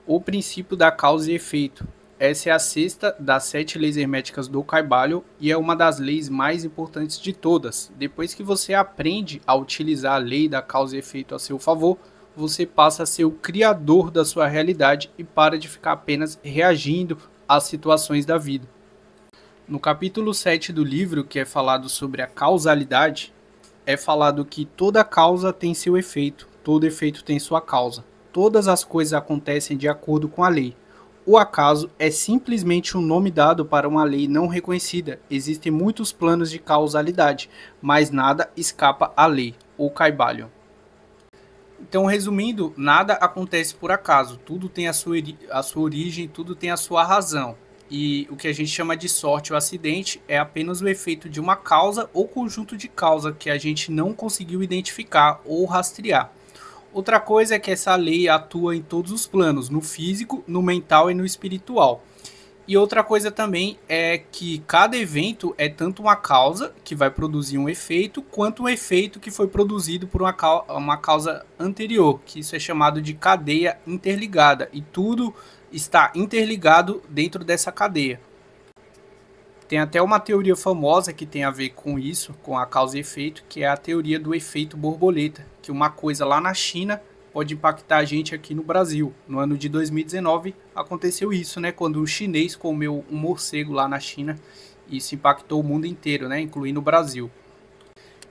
O princípio da causa e efeito. Essa é a sexta das 7 leis herméticas do Kybalion e é uma das leis mais importantes de todas. Depois que você aprende a utilizar a lei da causa e efeito a seu favor, você passa a ser o criador da sua realidade e para de ficar apenas reagindo às situações da vida. No capítulo 7 do livro, que é falado sobre a causalidade, é falado que toda causa tem seu efeito, todo efeito tem sua causa. Todas as coisas acontecem de acordo com a lei. O acaso é simplesmente um nome dado para uma lei não reconhecida. Existem muitos planos de causalidade, mas nada escapa à lei, o Kybalion. Então, resumindo, nada acontece por acaso. Tudo tem a sua origem, tudo tem a sua razão. E o que a gente chama de sorte ou acidente é apenas o efeito de uma causa ou conjunto de causa que a gente não conseguiu identificar ou rastrear. Outra coisa é que essa lei atua em todos os planos, no físico, no mental e no espiritual. E outra coisa também é que cada evento é tanto uma causa, que vai produzir um efeito, quanto um efeito que foi produzido por uma causa anterior, que isso é chamado de cadeia interligada. E tudo está interligado dentro dessa cadeia. Tem até uma teoria famosa que tem a ver com isso, com a causa e efeito, que é a teoria do efeito borboleta, que uma coisa lá na China pode impactar a gente aqui no Brasil. No ano de 2019 aconteceu isso, né, quando um chinês comeu um morcego lá na China, e isso impactou o mundo inteiro, né, incluindo o Brasil.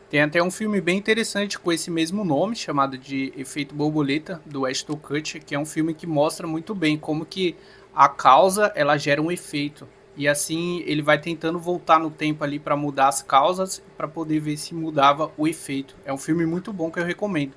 Tem até um filme bem interessante com esse mesmo nome, chamado de Efeito Borboleta, do Ashton Kutcher, que é um filme que mostra muito bem como que a causa ela gera um efeito. E assim ele vai tentando voltar no tempo ali para mudar as causas, para poder ver se mudava o efeito. É um filme muito bom que eu recomendo.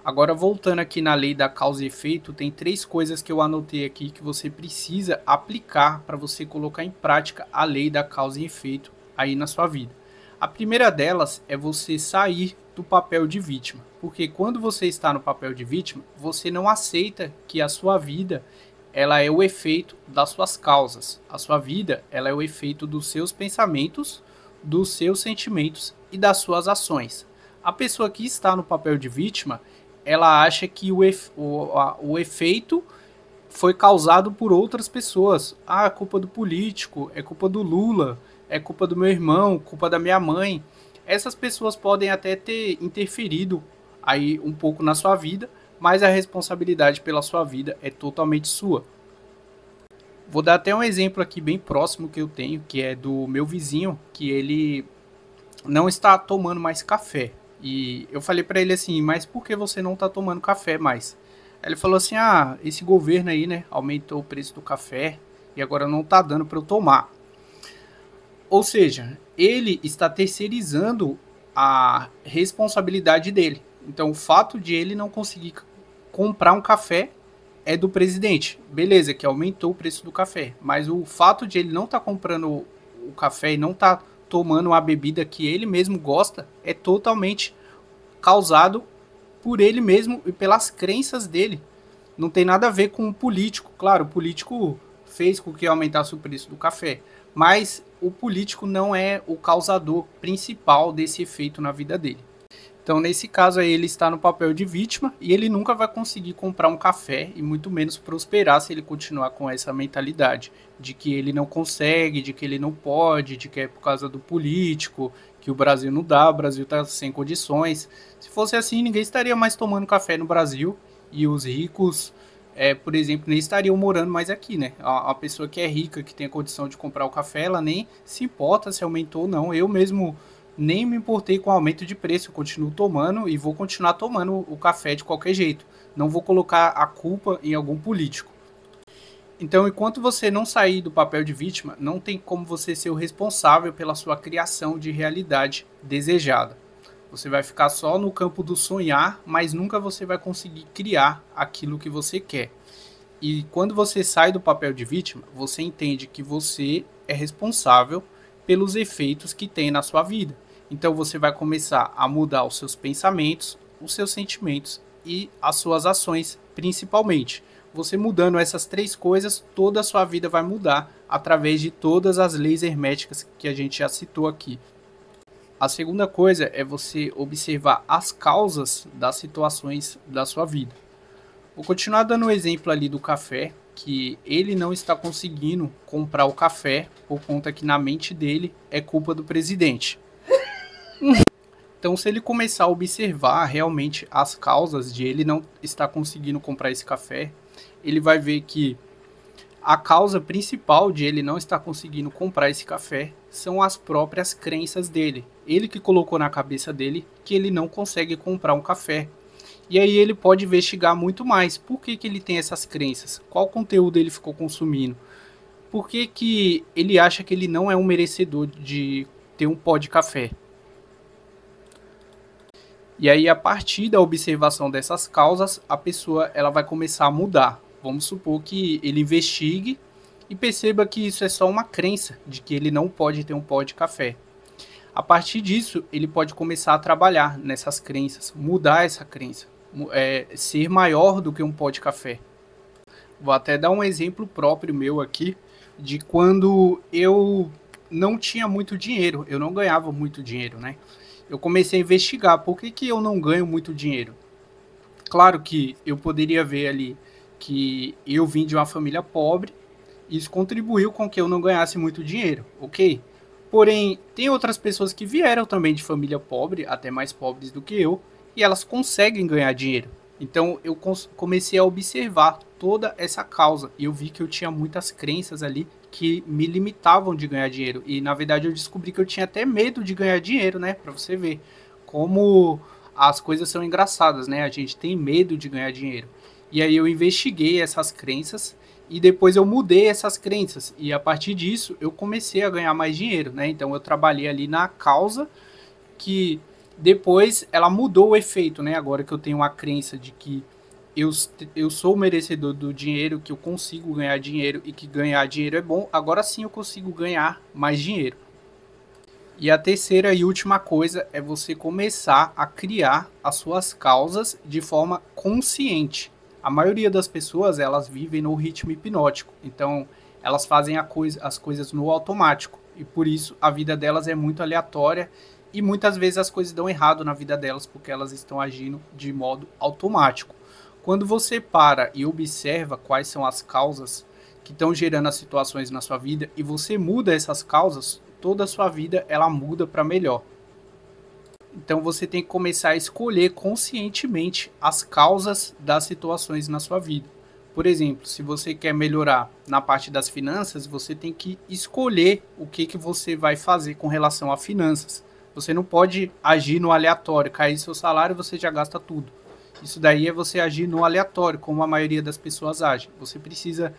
Agora voltando aqui na lei da causa e efeito, tem 3 coisas que eu anotei aqui que você precisa aplicar para você colocar em prática a lei da causa e efeito aí na sua vida. A primeira delas é você sair do papel de vítima, porque quando você está no papel de vítima, você não aceita que a sua vida ela é o efeito das suas causas. A sua vida ela é o efeito dos seus pensamentos, dos seus sentimentos e das suas ações. A pessoa que está no papel de vítima, ela acha que o efeito foi causado por outras pessoas. Ah, é culpa do político, é culpa do Lula, é culpa do meu irmão, culpa da minha mãe. Essas pessoas podem até ter interferido aí um pouco na sua vida, mas a responsabilidade pela sua vida é totalmente sua. Vou dar até um exemplo aqui bem próximo que eu tenho, que é do meu vizinho, que ele não está tomando mais café. E eu falei para ele assim, mas por que você não está tomando café mais? Aí ele falou assim, esse governo aí, né, aumentou o preço do café e agora não tá dando para eu tomar. Ou seja, ele está terceirizando a responsabilidade dele. Então, o fato de ele não conseguir comprar um café é do presidente. Beleza, que aumentou o preço do café. Mas o fato de ele não estar comprando o café e não estar tomando uma bebida que ele mesmo gosta é totalmente causado por ele mesmo e pelas crenças dele. Não tem nada a ver com o político. Claro, o político fez com que aumentasse o preço do café, mas o político não é o causador principal desse efeito na vida dele. Então, nesse caso aí, ele está no papel de vítima e ele nunca vai conseguir comprar um café e muito menos prosperar se ele continuar com essa mentalidade de que ele não consegue, de que ele não pode, de que é por causa do político, que o Brasil não dá, o Brasil está sem condições. Se fosse assim, ninguém estaria mais tomando café no Brasil e os ricos, por exemplo, nem estariam morando mais aqui, né? A pessoa que é rica, que tem a condição de comprar o café, ela nem se importa se aumentou ou não. Eu mesmo nem me importei com o aumento de preço, eu continuo tomando e vou continuar tomando o café de qualquer jeito. Não vou colocar a culpa em algum político. Então, enquanto você não sair do papel de vítima, não tem como você ser o responsável pela sua criação de realidade desejada. Você vai ficar só no campo do sonhar, mas nunca você vai conseguir criar aquilo que você quer. E quando você sai do papel de vítima, você entende que você é responsável pelos efeitos que tem na sua vida. Então você vai começar a mudar os seus pensamentos, os seus sentimentos e as suas ações, principalmente. Você mudando essas 3 coisas, toda a sua vida vai mudar através de todas as leis herméticas que a gente já citou aqui. A segunda coisa é você observar as causas das situações da sua vida. Vou continuar dando o exemplo ali do café, que ele não está conseguindo comprar o café por conta que na mente dele é culpa do presidente. Então, se ele começar a observar realmente as causas de ele não estar conseguindo comprar esse café, ele vai ver que a causa principal de ele não estar conseguindo comprar esse café são as próprias crenças dele. Ele que colocou na cabeça dele que ele não consegue comprar um café. E aí ele pode investigar muito mais. Por que, que ele tem essas crenças? Qual conteúdo ele ficou consumindo? Por que, que ele acha que ele não é um merecedor de ter um pó de café? E aí, a partir da observação dessas causas, a pessoa ela vai começar a mudar. Vamos supor que ele investigue e perceba que isso é só uma crença de que ele não pode ter um pó de café. A partir disso, ele pode começar a trabalhar nessas crenças, mudar essa crença, ser maior do que um pó de café. Vou até dar um exemplo próprio meu aqui, de quando eu não tinha muito dinheiro, eu não ganhava muito dinheiro, né? Eu comecei a investigar por que, que eu não ganho muito dinheiro. Claro que eu poderia ver ali que eu vim de uma família pobre, isso contribuiu com que eu não ganhasse muito dinheiro, ok? Porém, tem outras pessoas que vieram também de família pobre, até mais pobres do que eu, e elas conseguem ganhar dinheiro. Então eu comecei a observar toda essa causa e eu vi que eu tinha muitas crenças ali que me limitavam de ganhar dinheiro. E na verdade eu descobri que eu tinha até medo de ganhar dinheiro, né? Pra você ver como as coisas são engraçadas, né? A gente tem medo de ganhar dinheiro. E aí eu investiguei essas crenças e depois eu mudei essas crenças. E a partir disso eu comecei a ganhar mais dinheiro, né? Então eu trabalhei ali na causa que depois ela mudou o efeito, né? Agora que eu tenho a crença de que eu sou merecedor do dinheiro, que eu consigo ganhar dinheiro e que ganhar dinheiro é bom, agora sim eu consigo ganhar mais dinheiro. E a terceira e última coisa é você começar a criar as suas causas de forma consciente. A maioria das pessoas, elas vivem no ritmo hipnótico, então elas fazem as coisas no automático e por isso a vida delas é muito aleatória e muitas vezes as coisas dão errado na vida delas porque elas estão agindo de modo automático. Quando você para e observa quais são as causas que estão gerando as situações na sua vida e você muda essas causas, toda a sua vida ela muda para melhor. Então você tem que começar a escolher conscientemente as causas das situações na sua vida. Por exemplo, se você quer melhorar na parte das finanças, você tem que escolher o que você vai fazer com relação a finanças. Você não pode agir no aleatório, cair seu salário e você já gasta tudo. Isso daí é você agir no aleatório, como a maioria das pessoas age. Você precisa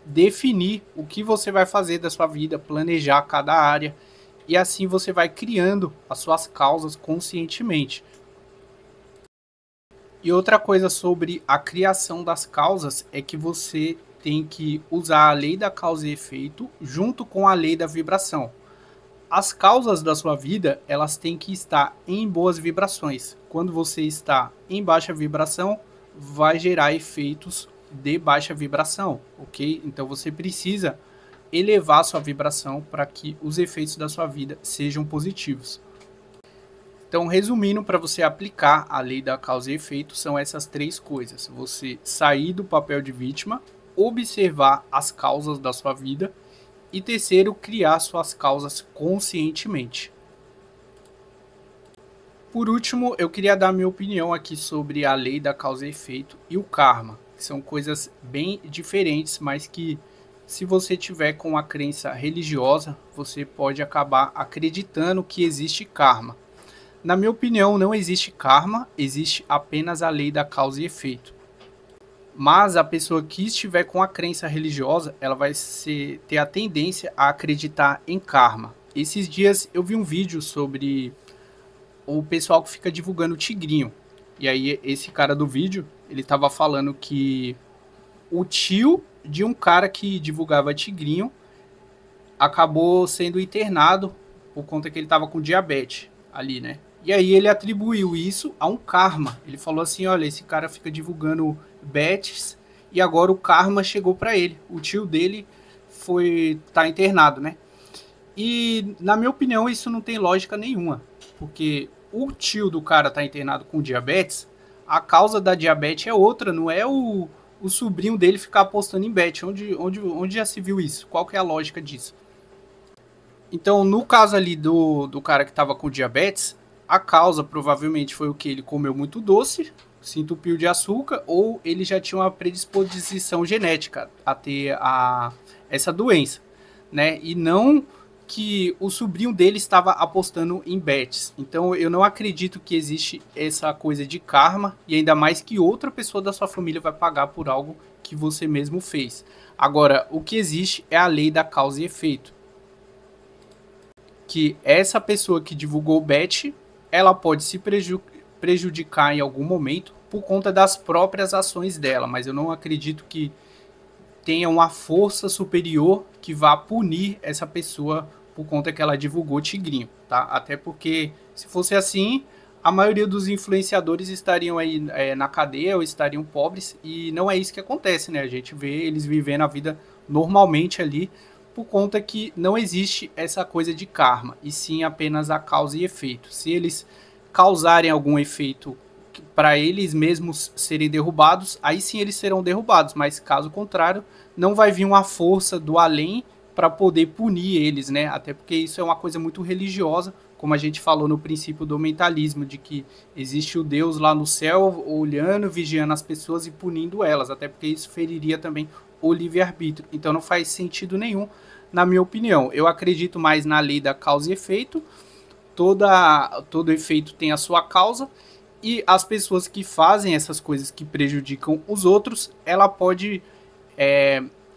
definir o que você vai fazer da sua vida, planejar cada área, e assim você vai criando as suas causas conscientemente. E outra coisa sobre a criação das causas é que você tem que usar a lei da causa e efeito junto com a lei da vibração. As causas da sua vida, elas têm que estar em boas vibrações. Quando você está em baixa vibração, vai gerar efeitos de baixa vibração, ok? Então você precisa elevar sua vibração para que os efeitos da sua vida sejam positivos. Então, resumindo, para você aplicar a lei da causa e efeito, são essas três coisas. Você sair do papel de vítima, observar as causas da sua vida e terceiro, criar suas causas conscientemente. Por último, eu queria dar minha opinião aqui sobre a lei da causa e efeito e o karma, que são coisas bem diferentes, mas que se você tiver com a crença religiosa, você pode acabar acreditando que existe karma. Na minha opinião, não existe karma, existe apenas a lei da causa e efeito. Mas a pessoa que estiver com a crença religiosa, ela vai ter a tendência a acreditar em karma. Esses dias eu vi um vídeo sobre o pessoal que fica divulgando tigrinho. E aí esse cara do vídeo, ele estava falando que o tio de um cara que divulgava tigrinho acabou sendo internado por conta que ele estava com diabetes ali, né? E aí ele atribuiu isso a um karma. Ele falou assim, olha, esse cara fica divulgando bets e agora o karma chegou para ele. O tio dele tá internado, né? E na minha opinião isso não tem lógica nenhuma, porque o tio do cara tá internado com diabetes, A causa da diabetes é outra, não é o sobrinho dele ficar apostando em bet. Onde já se viu isso? Qual que é a lógica disso? Então, no caso ali do cara que estava com diabetes, a causa provavelmente foi o que? Ele comeu muito doce, se entupiu de açúcar, ou ele já tinha uma predisposição genética a ter essa doença, né? E não que o sobrinho dele estava apostando em bets. Então, eu não acredito que existe essa coisa de karma, e ainda mais que outra pessoa da sua família vai pagar por algo que você mesmo fez. Agora, o que existe é a lei da causa e efeito, que essa pessoa que divulgou o bet, ela pode se prejudicar em algum momento por conta das próprias ações dela, mas eu não acredito que tenha uma força superior que vá punir essa pessoa por conta que ela divulgou Tigrinho, tá? Até porque, se fosse assim, a maioria dos influenciadores estariam aí na cadeia ou estariam pobres, e não é isso que acontece, né? A gente vê eles vivendo a vida normalmente ali, por conta que não existe essa coisa de karma, e sim apenas a causa e efeito. Se eles causarem algum efeito para eles mesmos serem derrubados, aí sim eles serão derrubados, mas caso contrário, não vai vir uma força do além para poder punir eles, né? Até porque isso é uma coisa muito religiosa, como a gente falou no princípio do mentalismo, de que existe o Deus lá no céu olhando, vigiando as pessoas e punindo elas, até porque isso feriria também o livre-arbítrio. Então não faz sentido nenhum, na minha opinião. Eu acredito mais na lei da causa e efeito. Todo efeito tem a sua causa, e as pessoas que fazem essas coisas que prejudicam os outros, ela pode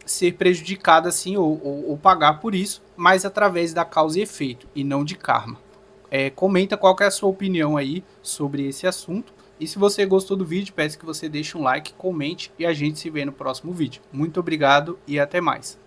ser prejudicada sim, ou pagar por isso, mas através da causa e efeito, e não de karma. Comenta qual que é a sua opinião aí sobre esse assunto. E se você gostou do vídeo, peço que você deixe um like, comente, e a gente se vê no próximo vídeo. Muito obrigado e até mais.